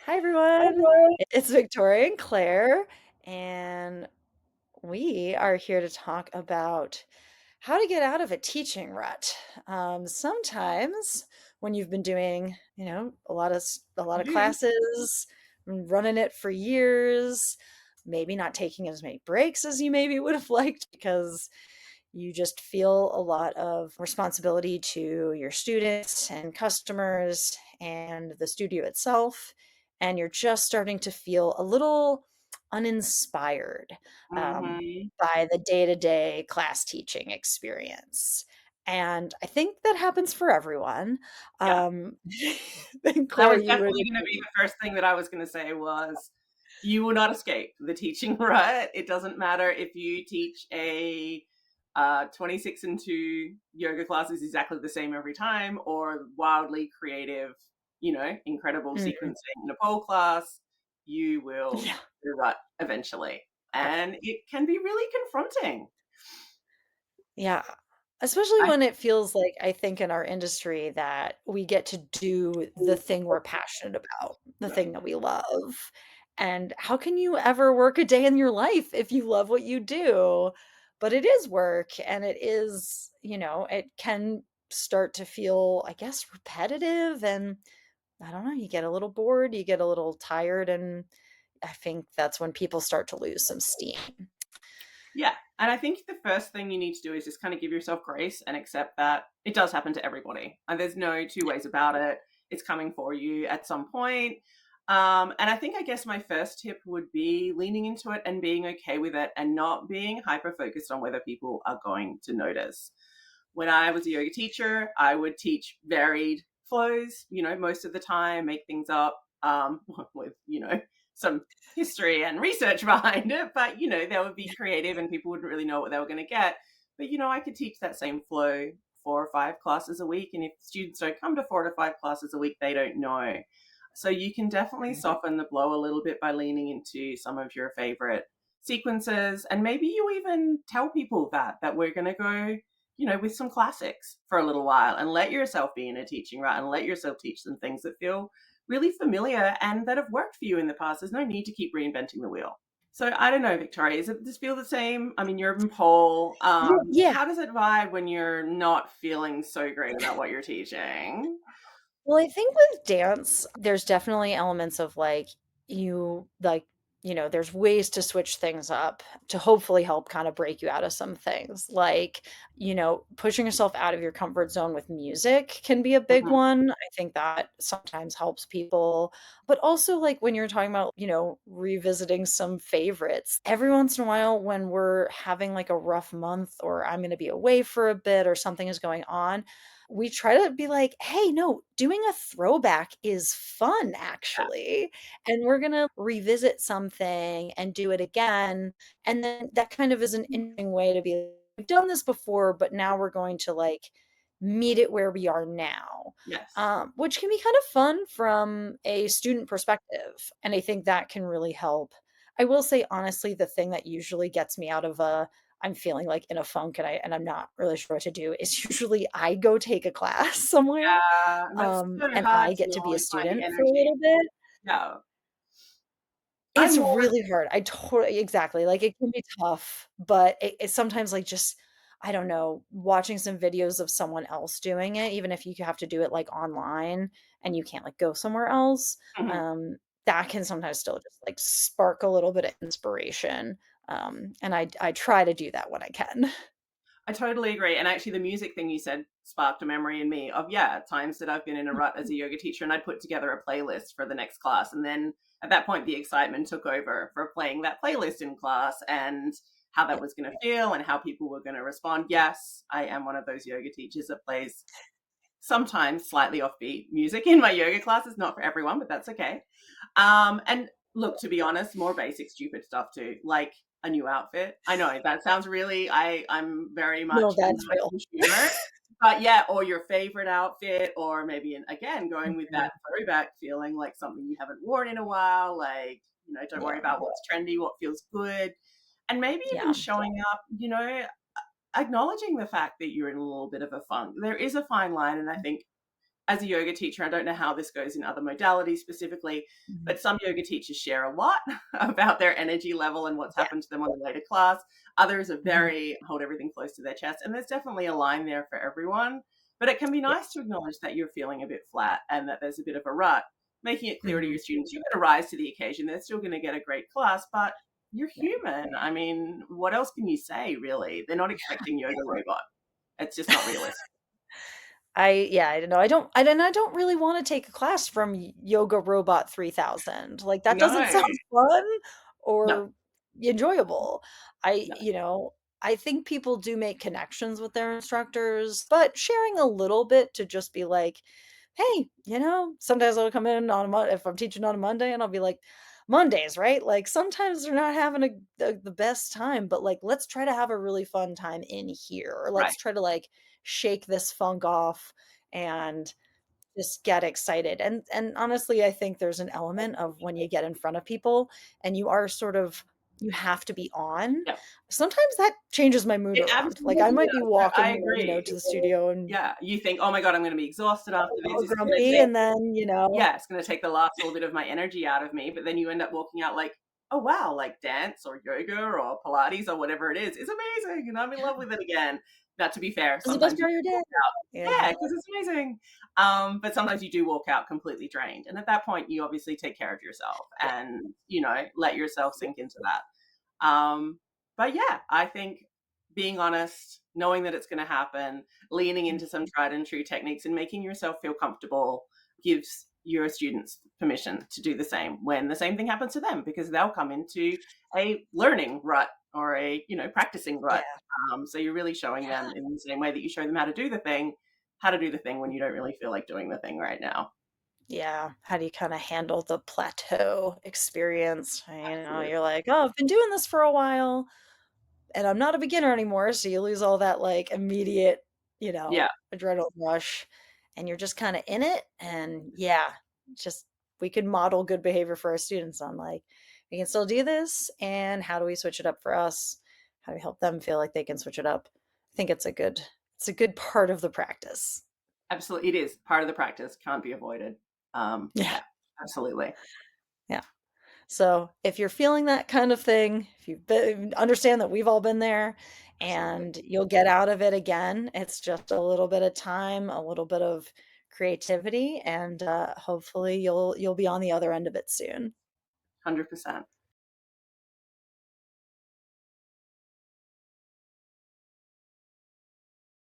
Hi, everyone. Hello. It's Victoria and Claire, and we are here to talk about how to get out of a teaching rut. Sometimes when you've been doing, a lot of You. classes, running it for years, maybe not taking as many breaks as you maybe would have liked because you just feel a lot of responsibility to your students and customers and the studio itself. And you're just starting to feel a little uninspired um, Mhm. by the day to day class teaching experience. And I think that happens for everyone. Yeah. Um, and That Claire, was you would definitely gonna be agree. the first thing that I was gonna say was, you will not escape the teaching rut. It doesn't matter if you teach a 26 and 2 yoga class is exactly the same every time, or wildly creative, incredible Mm, sequencing in a pole class, you will yeah. hit the rut eventually. And it can be really confronting. Yeah. Especially I when it feels like I think in our industry that we get to do the thing we're passionate about, the Yeah. thing that we love. And how can you ever work a day in your life if you love what you do? But it is work and it is, it can start to feel, I guess, repetitive. And I don't know, you get a little bored, you get a little tired. And I think that's when people start to lose some steam. Yeah. And I think the first thing you need to do is just kind of give yourself grace and accept that it does happen to everybody. And there's no two ways about it. It's coming for you at some point. And I think, I guess, my first tip would be leaning into it and being okay with it and not being hyper focused on whether people are going to notice. When I was a yoga teacher, I would teach varied flows, most of the time, make things up with, some history and research behind it, but they would be creative and people wouldn't really know what they were going to get. But I could teach that same flow 4 or 5 classes a week, and if students don't come to 4 to 5 classes a week, they don't know. So you can definitely soften the blow a little bit by leaning into some of your favorite sequences, and maybe you even tell people that we're going to go with some classics for a little while and let yourself be in a teaching rut and let yourself teach them things that feel really familiar and that have worked for you in the past. There's no need to keep reinventing the wheel. So I don't know, Victoria, does this feel the same? I mean, you're in pole. Yeah. How does it vibe when you're not feeling so great about what you're teaching? Well, I think with dance, there's definitely elements of you like, there's ways to switch things up to hopefully help kind of break you out of some things. Like, pushing yourself out of your comfort zone with music can be a big Mhm. one. I think that sometimes helps people. But also, like, when you're talking about, revisiting some favorites, every once in a while, when we're having like a rough month or I'm going to be away for a bit or something is going on, we try to be like, "Hey, no, doing a throwback is fun, actually, and we're gonna revisit something and do it again," and then that kind of is an interesting way to be, "We've done this before, but now we're going to, like, meet it where we are now," Yes. which can be kind of fun from a student perspective, and I think that can really help. I will say, honestly, the thing that usually gets me out of a I'm feeling like in a funk and I'm not really sure what to do is usually I go take a class somewhere, Yeah, and that's so and hard I to get to be a always find the student for a energy. little bit. Yeah. I'm It's more. really hard. I totally exactly, like, it can be tough, but it's sometimes, like, just, I don't know, watching some videos of someone else doing it, even if you have to do it, like, online and you can't, like, go somewhere else, Mhm. that can sometimes still just, like, spark a little bit of inspiration, and I try to do that when I can. I totally agree. And actually, the music thing you said sparked a memory in me of, yeah, times that I've been in a rut as a yoga teacher and I'd put together a playlist for the next class. And then at that point, the excitement took over for playing that playlist in class and how that Yeah. was going to feel and how people were going to respond. Yes, I am one of those yoga teachers that plays sometimes slightly offbeat music in my yoga classes. Not for everyone, but that's okay. And look, to be honest, more basic, stupid stuff too, like a new outfit. I know that sounds really. I'm very No, much in that's that real. humor, but yeah, or your favorite outfit, or maybe again going with Mhm. that throwback feeling, like something you haven't worn in a while. Like, don't worry Yeah, about what's trendy, what feels good, and maybe even yeah. showing up. Acknowledging the fact that you're in a little bit of a funk. There is a fine line, and I think as a yoga teacher, I don't know how this goes in other modalities specifically, Mhm. but some yoga teachers share a lot about their energy level and what's Yeah. happened to them on the way to class. Others are Mhm. very hold everything close to their chest, and there's definitely a line there for everyone. But it can be Yeah. nice to acknowledge that you're feeling a bit flat and that there's a bit of a rut, making it clear to Mhm. your students you're going to rise to the occasion. They're still going to get a great class, but you're Yeah. human. I mean, what else can you say, really? They're not expecting yoga robot. It's just not realistic. I don't know. I don't really wanna take a class from Yoga Robot 3000. Like, that No, doesn't sound fun no, or enjoyable. I no. you know, I think people do make connections with their instructors, but sharing a little bit to just be like, "Hey," sometimes I'll come in on a Mon if I'm teaching on a Monday and I'll be like, "Mondays, right? Like, sometimes they're not having the best time, but, like, let's try to have a really fun time in here, or Right. let's try to, like, shake this funk off and just get excited." And honestly, I think there's an element of when you get in front of people and you are sort of you have to be on. Yeah. Sometimes that changes my mood It around. Like, I absolutely might be does. I walking, agree. to the studio and Yeah, you think, "Oh my god, I'm gonna be exhausted after this. all This is gonna grumpy, take" and then, yeah, "it's gonna take the last little bit of my energy out of me," but then you end up walking out like, "Oh, wow, like, dance or yoga or Pilates or whatever it is amazing, and I'm in love with it again." Now, to be fair, "It's the best sometimes you part of your day." walk out Yeah, yeah, because it's amazing. But sometimes you do walk out completely drained, and at that point, you obviously take care of yourself yeah, and, let yourself yeah, sink into that. Um, but yeah, I think being honest, knowing that it's going to happen, leaning mm, into some tried and true techniques and making yourself feel comfortable gives your students permission to do the same when the same thing happens to them because they'll come into a learning rut or a, practicing rut. yeah, So you're really showing them in the same way that you show them how to do the thing when you don't really feel like doing the thing right now. yeah. How do you kinda handle the plateau experience? Absolutely. You're like, "Oh, I've been doing this for a while. And I'm not a beginner anymore, so you lose all that, like, immediate, Yeah, adrenaline rush, and you're just kinda in it, and yeah, just we could model good behavior for our students on, like, "We can still do this, and how do we switch it up for us? How do we help them feel like they can switch it up?" I think it's a good part of the practice. absolutely. It is part of the practice, can't be avoided. Yeah, Yeah, absolutely. yeah. So, if you're feeling that kind of thing, if you've been understand that we've all been there Absolutely. and you'll get out of it again. It's just a little bit of time, a little bit of creativity, and hopefully you'll be on the other end of it soon. 100%.